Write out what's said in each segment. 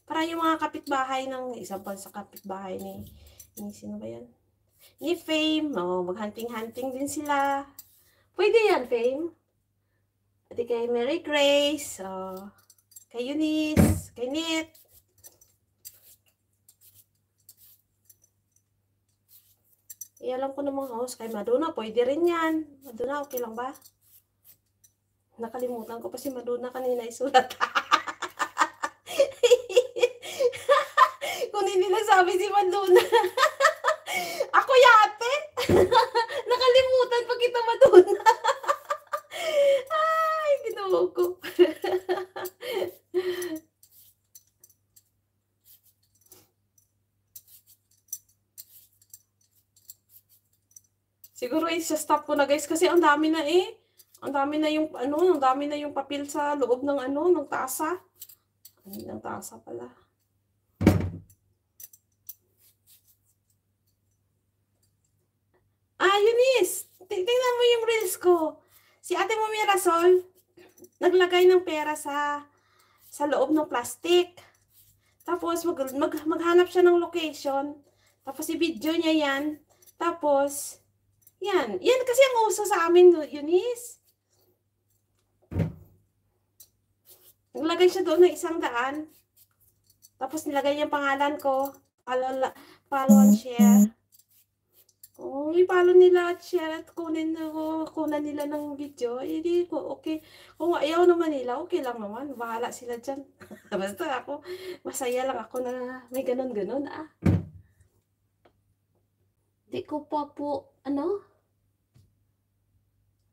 Para yung mga kapitbahay ng isang pa sa kapitbahay ni sino ba yan? Ni Fame, maghunting-hunting din sila. Pwede yan, Fame. Pati kay Mary Grace, kay Eunice, kay Nit. Alam ko namang host, kay Madonna, pwede rin yan. Madonna, okay lang ba? Nakalimutan ko pa si Madonna kanina isulat. Kung hindi nagsabi si Madonna. Ako yate. Nakalimutan pa kita, Madonna. Ay, ginoo ko. Siguro isa-stop ko na guys kasi ang dami na eh. Ang dami na yung ang dami na yung papel sa loob ng ng tasa. Ng tasa pala. Eunice, tingnan mo yung reels ko. Si Ate mo Mirasol, naglagay ng pera sa loob ng plastic. Tapos maghanap siya ng location. Tapos i-video niya yan. Tapos yan kasi ang uso sa amin, Eunice. Naglagay siya doon ng 100. Tapos nilagay niya pangalan ko. Follow and share. Kung i-follow nila at share at kunan nila ng video, hindi ko okay. Kung ayaw naman nila, okay lang naman. Bahala sila dyan. Basta ako, masaya lang ako na may ganun-ganun Di ko pa po,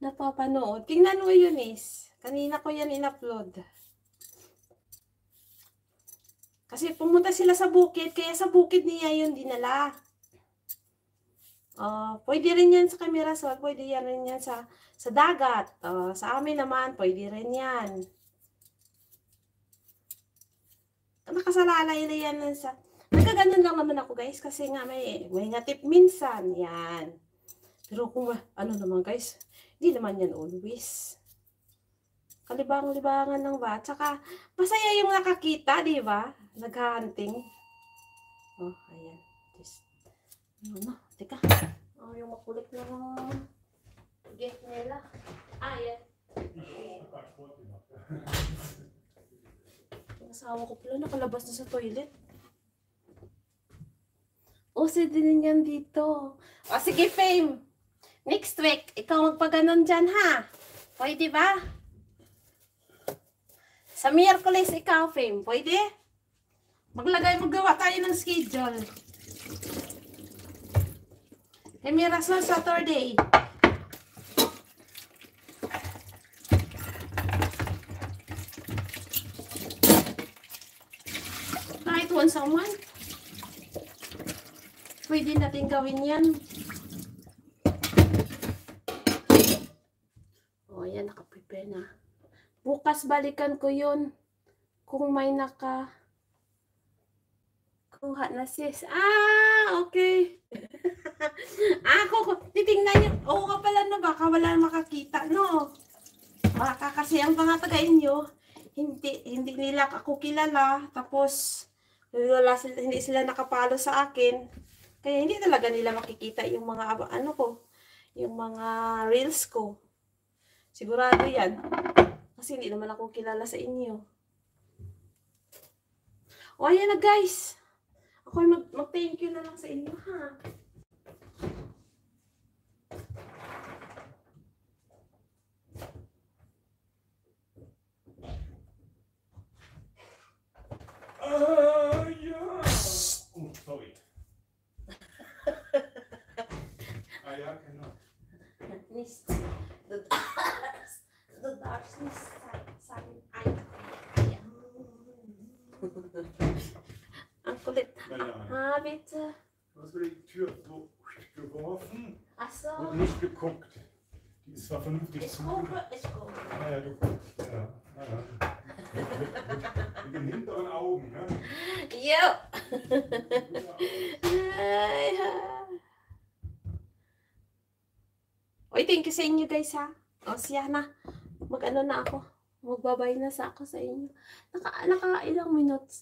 napapanood. Tingnan mo yun, Kanina ko yan in-upload. Kasi pumunta sila sa bukid, kaya sa bukid niya yun dinala. Pwede rin yan sa Camirasol, pwede rin yan sa dagat. Sa amin naman, pwede rin yan. Nakasalalay na yan sa... Nagkaganon lang naman ako guys, kasi nga may ngatip minsan, yan. Pero kung naman guys, hindi naman yan always. Kalibang-libangan lang ba? Tsaka, masaya yung nakakita, di ba? Naghahunting. Ayan. Teka. Yung makulit na gate nila. Yan. Yung asawa ko pala, nakalabas na sa toilet. Din yan dito. Sige, Fame. Next week, ikaw magpaganon dyan, ha? Pwede ba? Sa Miyerkules, ikaw, Fame. Pwede? Magawa tayo ng schedule. Mirasol Saturday. Kahit once a month. Pwede natin gawin yan. Yan, nakaprepare na. Bukas balikan ko yun. Kung may kuha na sis. Okay. Titingnan niyo. Oo ka pala baka wala makakita, no? Baka kasi ang mga taga-inyo, hindi nila ako kilala. Tapos, hindi sila nakapalo sa akin. Kaya hindi talaga nila makikita yung mga, yung mga reels ko. Sigurado yan. Kasi hindi naman ako kilala sa inyo. Ayan na guys. Ako mag-thank you na lang sa inyo, ha? Ja. Oh, sorry. Ja, genau. The darkness side. Ang kulit. Bitte. Du hast die Tür so geworfen Ach so. und nicht geguckt. Die ist zwar vernünftig zu. Ich gucke. Ja, du guckst. Ja. Mit den hinteren Augen, ne? Jo. Thank you sa inyo guys, ha. Siya na. Na ako. Magbabay na sa ako sa inyo. Naka ilang minutes.